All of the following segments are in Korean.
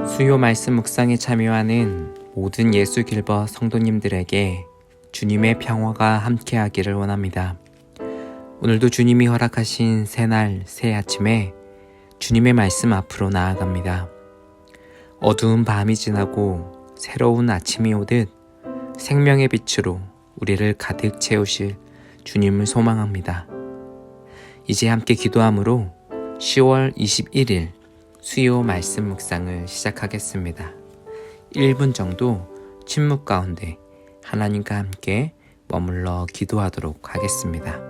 수요 말씀 묵상에 참여하는 모든 예수 길버 성도님들에게 주님의 평화가 함께하기를 원합니다. 오늘도 주님이 허락하신 새날 새 아침에 주님의 말씀 앞으로 나아갑니다. 어두운 밤이 지나고 새로운 아침이 오듯 생명의 빛으로 우리를 가득 채우실 주님을 소망합니다. 이제 함께 기도함으로 10월 21일 수요 말씀 묵상을 시작하겠습니다. 1분 정도 침묵 가운데 하나님과 함께 머물러 기도하도록 하겠습니다.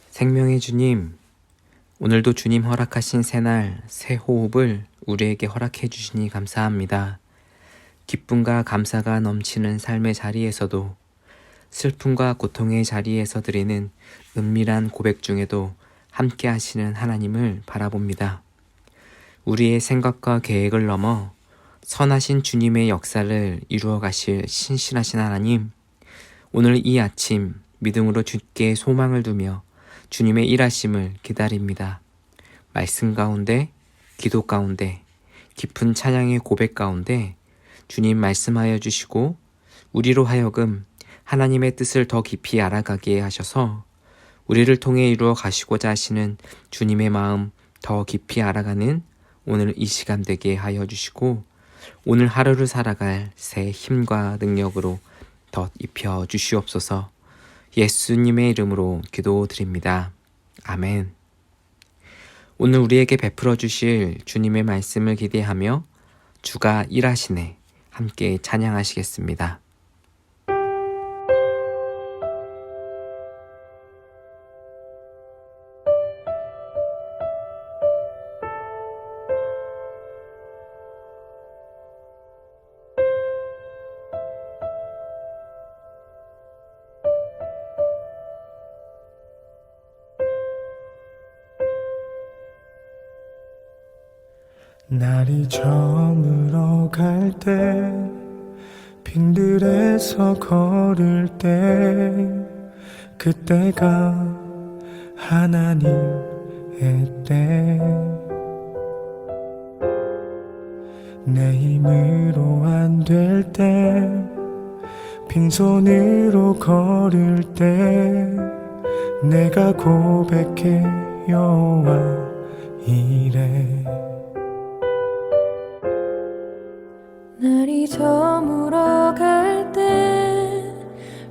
생명의 주님, 오늘도 주님 허락하신 새날 새 호흡을 우리에게 허락해 주시니 감사합니다. 기쁨과 감사가 넘치는 삶의 자리에서도 슬픔과 고통의 자리에서 드리는 은밀한 고백 중에도 함께 하시는 하나님을 바라봅니다. 우리의 생각과 계획을 넘어 선하신 주님의 역사를 이루어 가실 신실하신 하나님, 오늘 이 아침 믿음으로 주께 소망을 두며 주님의 일하심을 기다립니다. 말씀 가운데, 기도 가운데, 깊은 찬양의 고백 가운데 주님 말씀하여 주시고 우리로 하여금 하나님의 뜻을 더 깊이 알아가게 하셔서 우리를 통해 이루어 가시고자 하시는 주님의 마음 더 깊이 알아가는 오늘 이 시간 되게 하여 주시고 오늘 하루를 살아갈 새 힘과 능력으로 덧 입혀 주시옵소서. 예수님의 이름으로 기도드립니다. 아멘. 오늘 우리에게 베풀어 주실 주님의 말씀을 기대하며 주가 일하시네 함께 찬양하시겠습니다. 날이 저물어 갈 때 빈들에서 걸을 때 그때가 하나님의 때 내 힘으로 안 될 때 빈손으로 걸을 때 내가 고백해 여호와 이래 날이 저물어 갈 때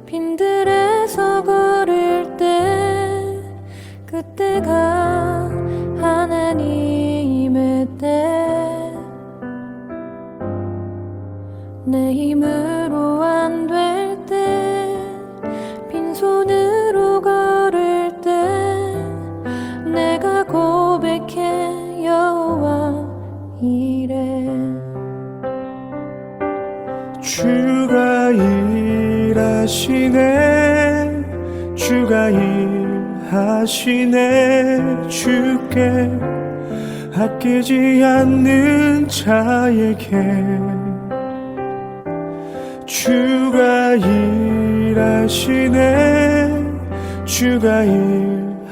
빈들에서 걸을 때 그때가 하나님의 때 내 힘으로 안 될 때 빈손으로 걸을 때 내가 고백해 여호와 이래 주가 일하시네 주가 일하시네 주께 아끼지 않는 자에게 주가 일하시네 주가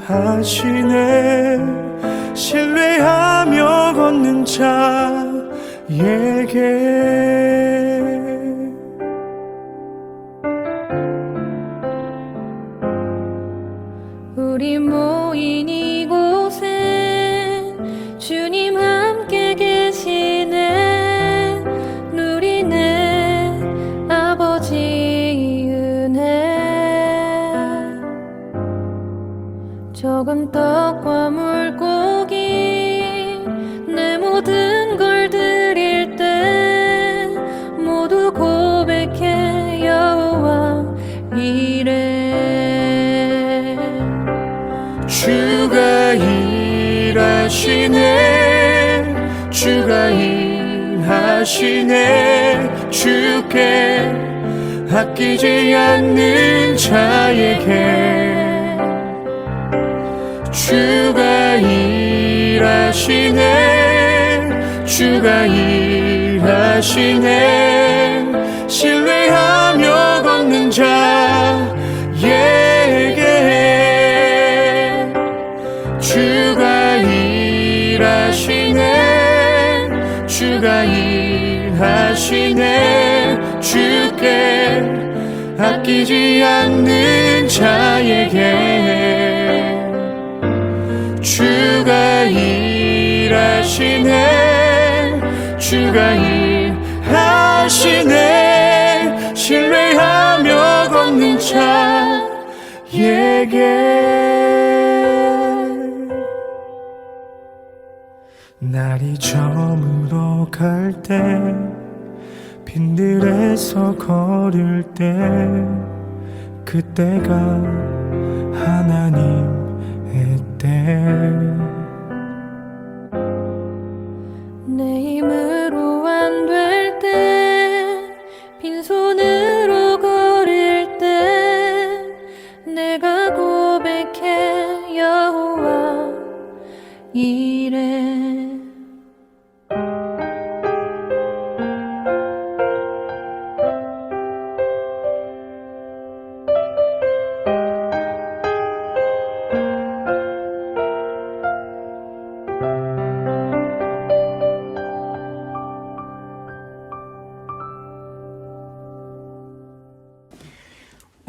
일하시네 신뢰하며 걷는 자에게 우리 모인 이곳에 주님 함께 계시네. 누리네 아버지 은혜. 적은 떡과 물고기 내 모든 걸 드릴 때 모두 고백해 여호와 이래. 주가 일하시네 주가 일하시네 주께 아끼지 않는 자에게 주가 일하시네 주가 일하시네 신뢰하며 걷는 자에게 주가 일하시네 주가 일하시네 주께 아끼지 않는 자에게 주가 일하시네 주가 일하시네 신뢰하며 걷는 자에게. 날이 저물어 갈 때 빈들에서 걸을 때 그때가 하나님의 때. 내 힘으로 안 될 때 빈손으로 걸을 때 내가 고백해 여호와 이래.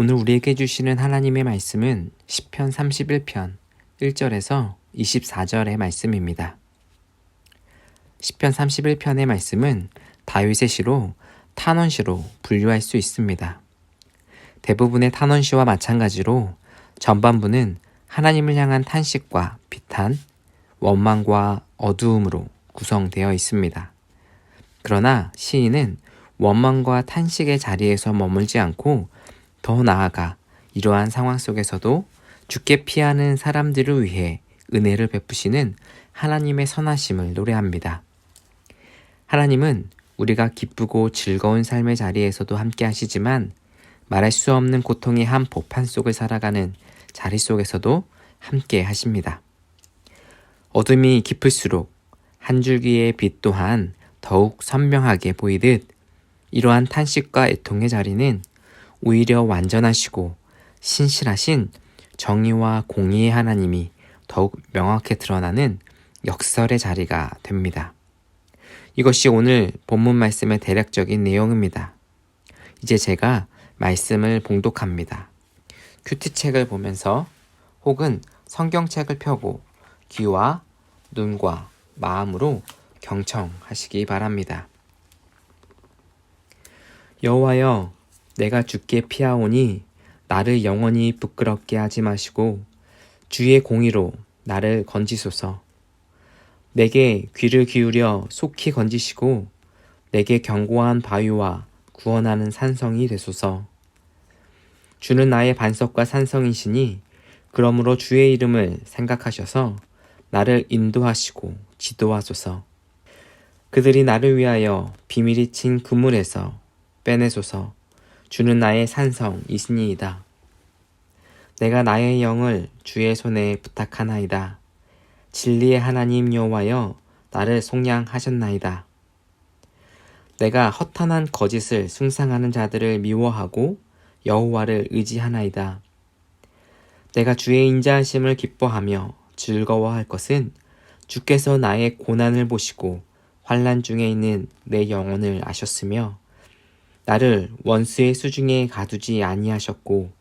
오늘 우리에게 주시는 하나님의 말씀은 시편 31편 1절에서 24절의 말씀입니다. 시편 31편의 말씀은 다윗의 시로 탄원시로 분류할 수 있습니다. 대부분의 탄원시와 마찬가지로 전반부는 하나님을 향한 탄식과 비탄, 원망과 어두움으로 구성되어 있습니다. 그러나 시인은 원망과 탄식의 자리에서 머물지 않고 더 나아가 이러한 상황 속에서도 죽게 피하는 사람들을 위해 은혜를 베푸시는 하나님의 선하심을 노래합니다. 하나님은 우리가 기쁘고 즐거운 삶의 자리에서도 함께 하시지만 말할 수 없는 고통의 한 보판 속을 살아가는 자리 속에서도 함께 하십니다. 어둠이 깊을수록 한 줄기의 빛 또한 더욱 선명하게 보이듯 이러한 탄식과 애통의 자리는 오히려 완전하시고 신실하신 정의와 공의의 하나님이 더욱 명확히 드러나는 역설의 자리가 됩니다. 이것이 오늘 본문 말씀의 대략적인 내용입니다. 이제 제가 말씀을 봉독합니다. 큐티책을 보면서 혹은 성경책을 펴고 귀와 눈과 마음으로 경청하시기 바랍니다. 여호와여, 내가 주께 피하오니 나를 영원히 부끄럽게 하지 마시고 주의 공의로 나를 건지소서. 내게 귀를 기울여 속히 건지시고 내게 견고한 바위와 구원하는 산성이 되소서. 주는 나의 반석과 산성이시니 그러므로 주의 이름을 생각하셔서 나를 인도하시고 지도하소서. 그들이 나를 위하여 비밀이 친 그물에서 빼내소서. 주는 나의 산성이시니이다. 내가 나의 영을 주의 손에 부탁하나이다. 진리의 하나님 여호와여, 나를 속량하셨나이다. 내가 허탄한 거짓을 숭상하는 자들을 미워하고 여호와를 의지하나이다. 내가 주의 인자하심을 기뻐하며 즐거워할 것은 주께서 나의 고난을 보시고 환난 중에 있는 내 영혼을 아셨으며 나를 원수의 수중에 가두지 아니하셨고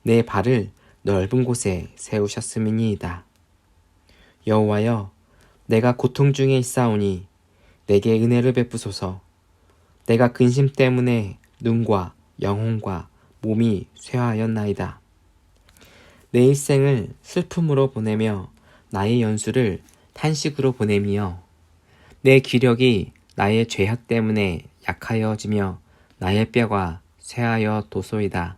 내 발을 넓은 곳에 세우셨음이니이다. 여호와여, 내가 고통 중에 있사오니 내게 은혜를 베푸소서. 내가 근심 때문에 눈과 영혼과 몸이 쇠하였나이다. 내 일생을 슬픔으로 보내며 나의 연수를 탄식으로 보내며 내 기력이 나의 죄악 때문에 약하여지며 나의 뼈가 쇠하여 도소이다.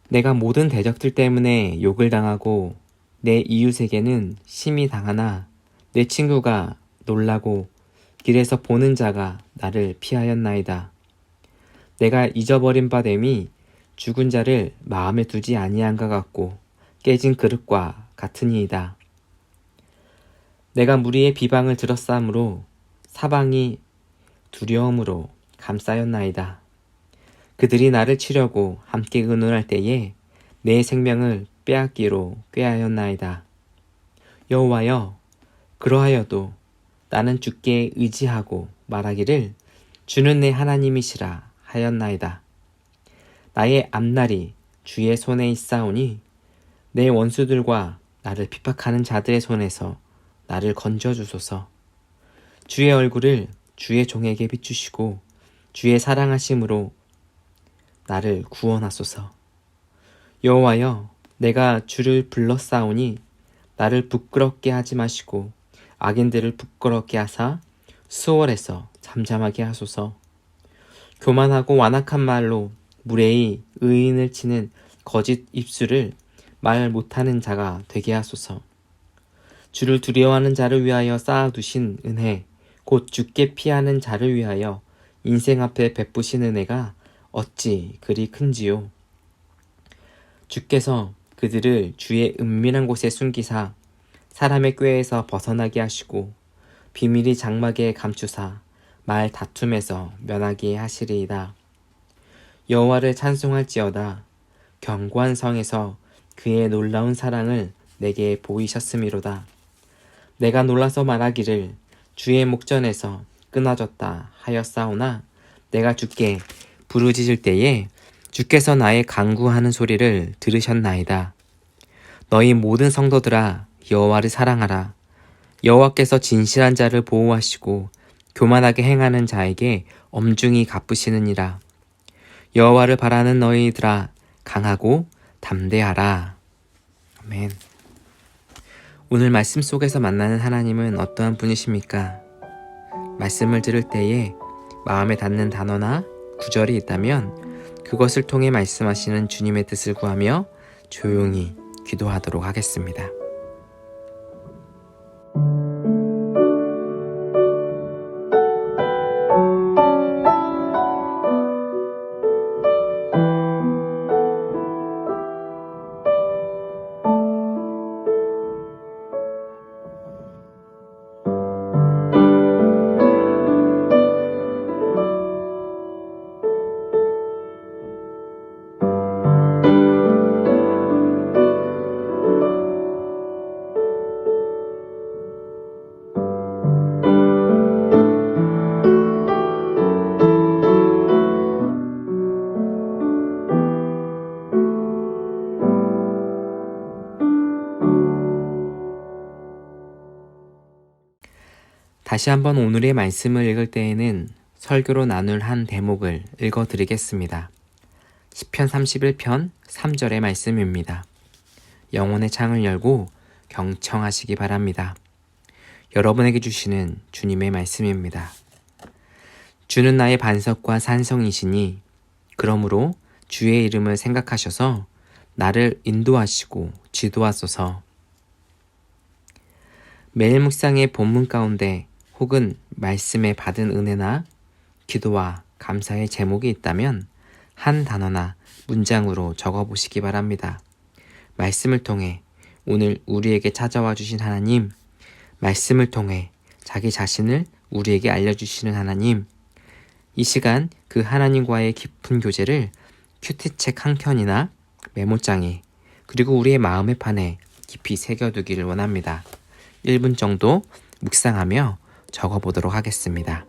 내가 모든 대적들 때문에 욕을 당하고 내 이웃에게는 심히 당하나 내 친구가 놀라고 길에서 보는 자가 나를 피하였나이다. 내가 잊어버린 바 됨이 죽은 자를 마음에 두지 아니한가 같고 깨진 그릇과 같으니이다. 내가 무리의 비방을 들었사므로 사방이 두려움으로 감싸였나이다. 그들이 나를 치려고 함께 의논할 때에 내 생명을 빼앗기로 꾀하였나이다. 여호와여, 그러하여도 나는 주께 의지하고 말하기를 주는 내 하나님이시라 하였나이다. 나의 앞날이 주의 손에 있사오니 내 원수들과 나를 핍박하는 자들의 손에서 나를 건져주소서. 주의 얼굴을 주의 종에게 비추시고 주의 사랑하심으로 나를 구원하소서. 여호와여, 내가 주를 불렀사오니 나를 부끄럽게 하지 마시고 악인들을 부끄럽게 하사 수월해서 잠잠하게 하소서. 교만하고 완악한 말로 무례히 의인을 치는 거짓 입술을 말 못하는 자가 되게 하소서. 주를 두려워하는 자를 위하여 쌓아두신 은혜, 곧 주께 피하는 자를 위하여 인생 앞에 베푸신 은혜가 어찌 그리 큰지요. 주께서 그들을 주의 은밀한 곳에 숨기사 사람의 꾀에서 벗어나게 하시고 비밀이 장막에 감추사 말 다툼에서 면하게 하시리이다. 여호와를 찬송할지어다. 견고한 성에서 그의 놀라운 사랑을 내게 보이셨음이로다. 내가 놀라서 말하기를 주의 목전에서 끊어졌다 하였사오나 내가 주께 부르짖을 때에 주께서 나의 간구하는 소리를 들으셨나이다. 너희 모든 성도들아, 여호와를 사랑하라. 여호와께서 진실한 자를 보호하시고 교만하게 행하는 자에게 엄중히 갚으시느니라. 여호와를 바라는 너희들아, 강하고 담대하라. 아멘. 오늘 말씀 속에서 만나는 하나님은 어떠한 분이십니까? 말씀을 들을 때에 마음에 닿는 단어나 구절이 있다면 그것을 통해 말씀하시는 주님의 뜻을 구하며 조용히 기도하도록 하겠습니다. 다시 한번 오늘의 말씀을 읽을 때에는 설교로 나눌 한 대목을 읽어드리겠습니다. 시편 31편 3절의 말씀입니다. 영혼의 창을 열고 경청하시기 바랍니다. 여러분에게 주시는 주님의 말씀입니다. 주는 나의 반석과 산성이시니 그러므로 주의 이름을 생각하셔서 나를 인도하시고 지도하소서. 매일 묵상의 본문 가운데 혹은 말씀에 받은 은혜나 기도와 감사의 제목이 있다면 한 단어나 문장으로 적어보시기 바랍니다. 말씀을 통해 오늘 우리에게 찾아와 주신 하나님, 말씀을 통해 자기 자신을 우리에게 알려주시는 하나님, 이 시간 그 하나님과의 깊은 교제를 큐티책 한 켠이나 메모장에 그리고 우리의 마음의 판에 깊이 새겨두기를 원합니다. 1분 정도 묵상하며 적어보도록 하겠습니다.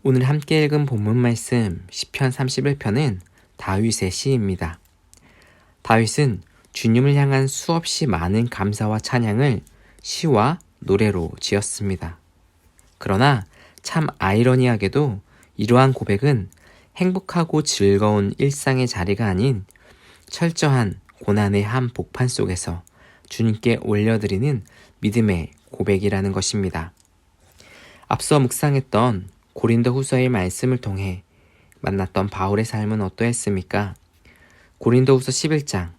오늘 함께 읽은 본문 말씀 시편 31편은 다윗의 시입니다. 다윗은 주님을 향한 수없이 많은 감사와 찬양을 시와 노래로 지었습니다. 그러나 참 아이러니하게도 이러한 고백은 행복하고 즐거운 일상의 자리가 아닌 철저한 고난의 한복판 속에서 주님께 올려드리는 믿음의 고백이라는 것입니다. 앞서 묵상했던 고린도후서의 말씀을 통해 만났던 바울의 삶은 어떠했습니까? 고린도후서 11장,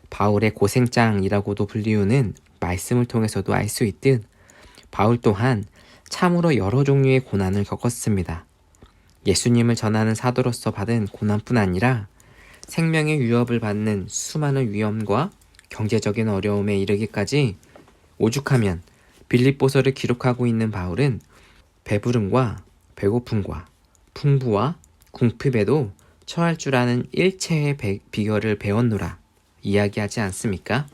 바울의 고생장이라고도 불리우는 말씀을 통해서도 알 수 있듯 바울 또한 참으로 여러 종류의 고난을 겪었습니다. 예수님을 전하는 사도로서 받은 고난뿐 아니라 생명의 위협을 받는 수많은 위험과 경제적인 어려움에 이르기까지 오죽하면 빌립보서를 기록하고 있는 바울은 배부름과 배고픔과 풍부와 궁핍에도 처할 줄 아는 일체의 비결을 배웠노라 이야기하지 않습니까?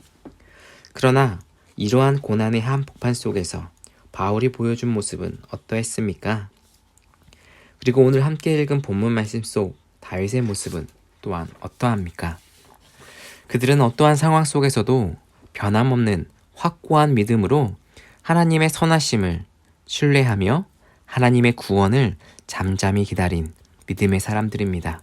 그러나 이러한 고난의 한복판 속에서 바울이 보여준 모습은 어떠했습니까? 그리고 오늘 함께 읽은 본문 말씀 속 다윗의 모습은 또한 어떠합니까? 그들은 어떠한 상황 속에서도 변함없는 확고한 믿음으로 하나님의 선하심을 신뢰하며 하나님의 구원을 잠잠히 기다린 믿음의 사람들입니다.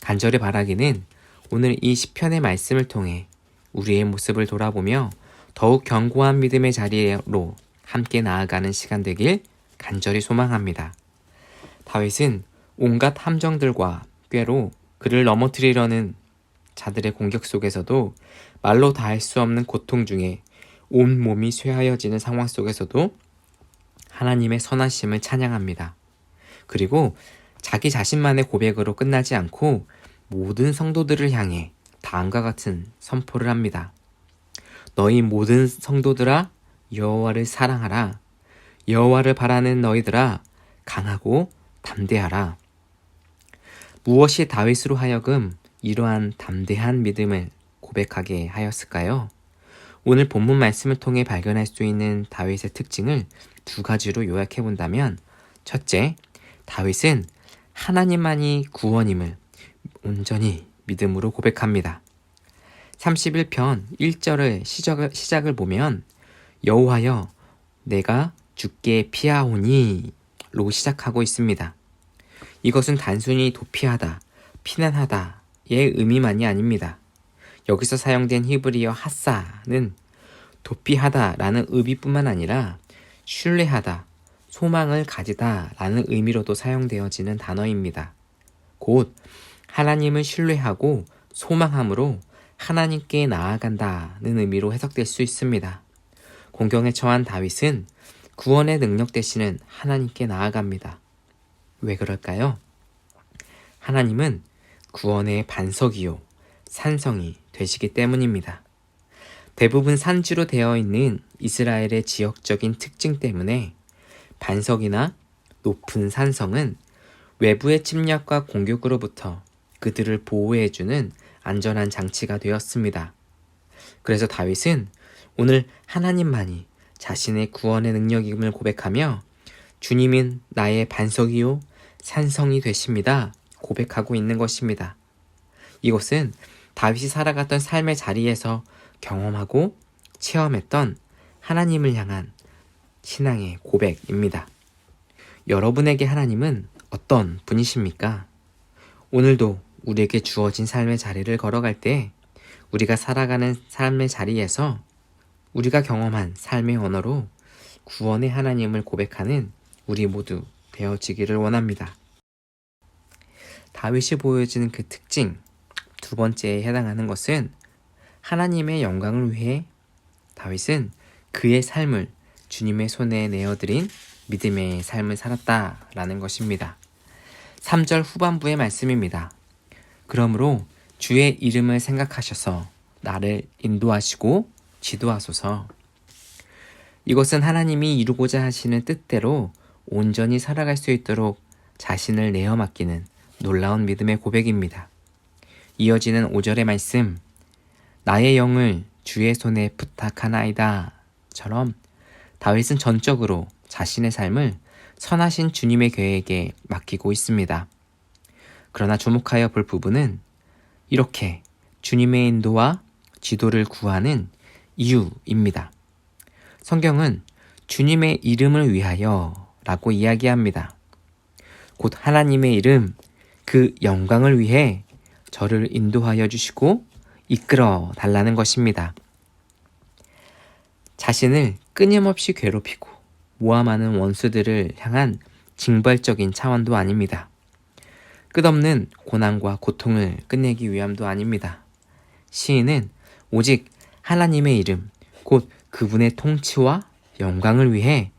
간절히 바라기는 오늘 이 시편의 말씀을 통해 우리의 모습을 돌아보며 더욱 견고한 믿음의 자리로 함께 나아가는 시간 되길 간절히 소망합니다. 다윗은 온갖 함정들과 꾀로 그를 넘어뜨리려는 자들의 공격 속에서도 말로 다할 수 없는 고통 중에 온 몸이 쇠하여지는 상황 속에서도 하나님의 선하심을 찬양합니다. 그리고 자기 자신만의 고백으로 끝나지 않고 모든 성도들을 향해 다음과 같은 선포를 합니다. 너희 모든 성도들아 여호와를 사랑하라. 여호와를 바라는 너희들아 강하고 담대하라. 무엇이 다윗으로 하여금 이러한 담대한 믿음을 고백하게 하였을까요? 오늘 본문 말씀을 통해 발견할 수 있는 다윗의 특징을 두 가지로 요약해 본다면, 첫째, 다윗은 하나님만이 구원임을 온전히 믿음으로 고백합니다. 31편 1절의 시작을 보면 여호와여 내가 주께 피하오니 로 시작하고 있습니다. 이것은 단순히 도피하다, 피난하다의 의미만이 아닙니다. 여기서 사용된 히브리어 하사는 도피하다라는 의미뿐만 아니라 신뢰하다, 소망을 가지다 라는 의미로도 사용되어지는 단어입니다. 곧 하나님을 신뢰하고 소망함으로 하나님께 나아간다는 의미로 해석될 수 있습니다. 공경에 처한 다윗은 구원의 능력 되시는 하나님께 나아갑니다. 왜 그럴까요? 하나님은 구원의 반석이요 산성이 되시기 때문입니다. 대부분 산지로 되어 있는 이스라엘의 지역적인 특징 때문에 반석이나 높은 산성은 외부의 침략과 공격으로부터 그들을 보호해주는 안전한 장치가 되었습니다. 그래서 다윗은 오늘 하나님만이 자신의 구원의 능력임을 고백하며 주님은 나의 반석이요 산성이 되십니다 고백하고 있는 것입니다. 이것은 다윗이 살아갔던 삶의 자리에서 경험하고 체험했던 하나님을 향한 신앙의 고백입니다. 여러분에게 하나님은 어떤 분이십니까? 오늘도 우리에게 주어진 삶의 자리를 걸어갈 때 우리가 살아가는 삶의 자리에서 우리가 경험한 삶의 언어로 구원의 하나님을 고백하는 우리 모두 되어지기를 원합니다. 다윗이 보여지는 그 특징, 두 번째에 해당하는 것은 하나님의 영광을 위해 다윗은 그의 삶을 주님의 손에 내어드린 믿음의 삶을 살았다라는 것입니다. 3절 후반부의 말씀입니다. 그러므로 주의 이름을 생각하셔서 나를 인도하시고 지도하소서. 이것은 하나님이 이루고자 하시는 뜻대로 온전히 살아갈 수 있도록 자신을 내어 맡기는 놀라운 믿음의 고백입니다. 이어지는 5절의 말씀, 나의 영을 주의 손에 부탁하나이다 처럼 다윗은 전적으로 자신의 삶을 선하신 주님의 계획에 맡기고 있습니다. 그러나 주목하여 볼 부분은 이렇게 주님의 인도와 지도를 구하는 이유입니다. 성경은 주님의 이름을 위하여 라고 이야기합니다. 곧 하나님의 이름, 그 영광을 위해 저를 인도하여 주시고 이끌어 달라는 것입니다. 자신을 끊임없이 괴롭히고 모함하는 원수들을 향한 징벌적인 차원도 아닙니다. 끝없는 고난과 고통을 끝내기 위함도 아닙니다. 시인은 오직 하나님의 이름, 곧 그분의 통치와 영광을 위해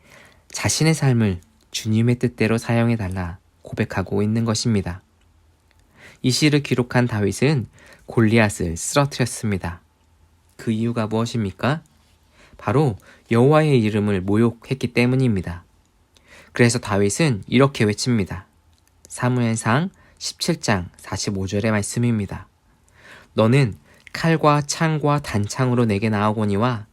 자신의 삶을 주님의 뜻대로 사용해달라 고백하고 있는 것입니다. 이 시를 기록한 다윗은 골리앗을 쓰러뜨렸습니다. 그 이유가 무엇입니까? 바로 여호와의 이름을 모욕했기 때문입니다. 그래서 다윗은 이렇게 외칩니다. 사무엘상 17장 45절의 말씀입니다. 너는 칼과 창과 단창으로 내게 나아오거니와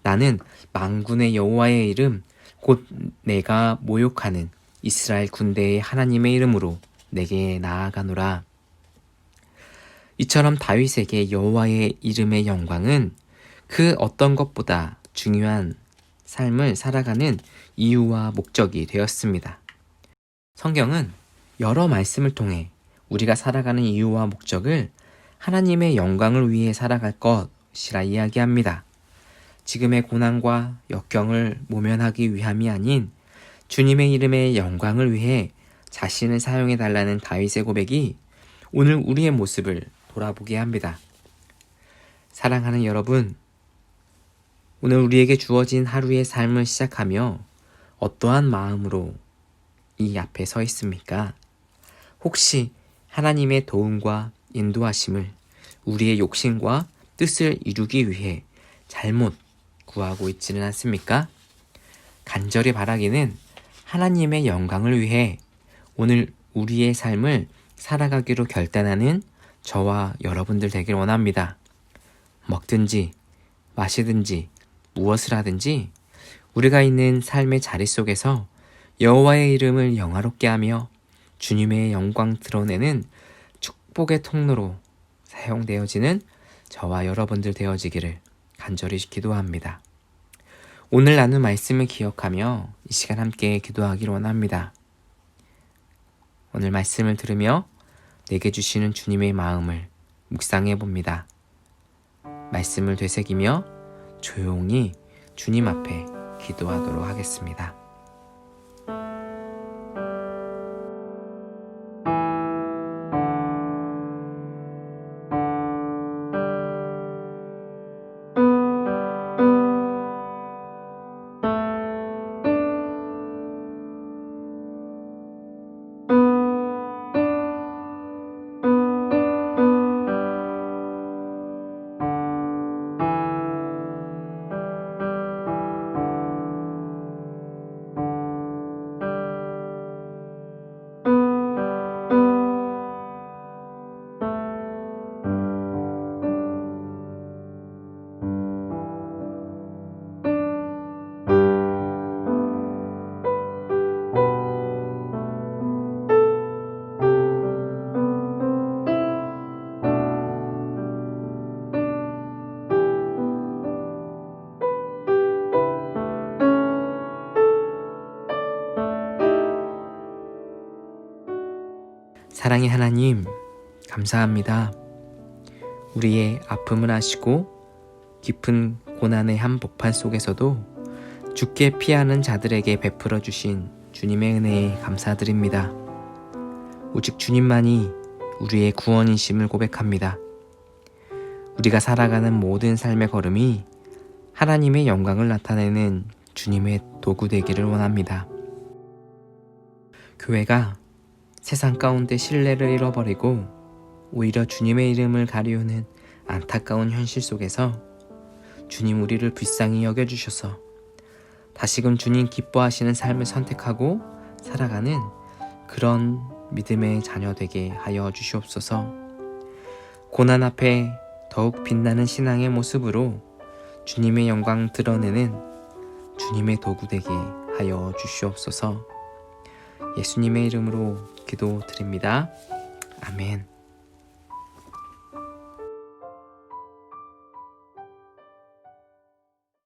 나는 만군의 여호와의 이름 곧 내가 모욕하는 이스라엘 군대의 하나님의 이름으로 내게 나아가노라. 이처럼 다윗에게 여호와의 이름의 영광은 그 어떤 것보다 중요한 삶을 살아가는 이유와 목적이 되었습니다. 성경은 여러 말씀을 통해 우리가 살아가는 이유와 목적을 하나님의 영광을 위해 살아갈 것이라 이야기합니다. 지금의 고난과 역경을 모면하기 위함이 아닌 주님의 이름의 영광을 위해 자신을 사용해 달라는 다윗의 고백이 오늘 우리의 모습을 돌아보게 합니다. 사랑하는 여러분, 오늘 우리에게 주어진 하루의 삶을 시작하며 어떠한 마음으로 이 앞에 서 있습니까? 혹시 하나님의 도움과 인도하심을 우리의 욕심과 뜻을 이루기 위해 잘못 구하고 있지는 않습니까? 간절히 바라기는 하나님의 영광을 위해 오늘 우리의 삶을 살아가기로 결단하는 저와 여러분들 되길 원합니다. 먹든지 마시든지 무엇을 하든지 우리가 있는 삶의 자리 속에서 여호와의 이름을 영화롭게 하며 주님의 영광 드러내는 축복의 통로로 사용되어지는 저와 여러분들 되어지기를 간절히 기도합니다. 오늘 나눈 말씀을 기억하며 이 시간 함께 기도하기를 원합니다. 오늘 말씀을 들으며 내게 주시는 주님의 마음을 묵상해 봅니다. 말씀을 되새기며 조용히 주님 앞에 기도하도록 하겠습니다. 사랑의 하나님, 감사합니다. 우리의 아픔을 아시고 깊은 고난의 한복판 속에서도 죽게 피하는 자들에게 베풀어 주신 주님의 은혜에 감사드립니다. 오직 주님만이 우리의 구원이심을 고백합니다. 우리가 살아가는 모든 삶의 걸음이 하나님의 영광을 나타내는 주님의 도구 되기를 원합니다. 교회가 세상 가운데 신뢰를 잃어버리고 오히려 주님의 이름을 가리우는 안타까운 현실 속에서 주님 우리를 불쌍히 여겨주셔서 다시금 주님 기뻐하시는 삶을 선택하고 살아가는 그런 믿음의 자녀 되게 하여 주시옵소서. 고난 앞에 더욱 빛나는 신앙의 모습으로 주님의 영광 드러내는 주님의 도구 되게 하여 주시옵소서. 예수님의 이름으로 기도드립니다. 아멘.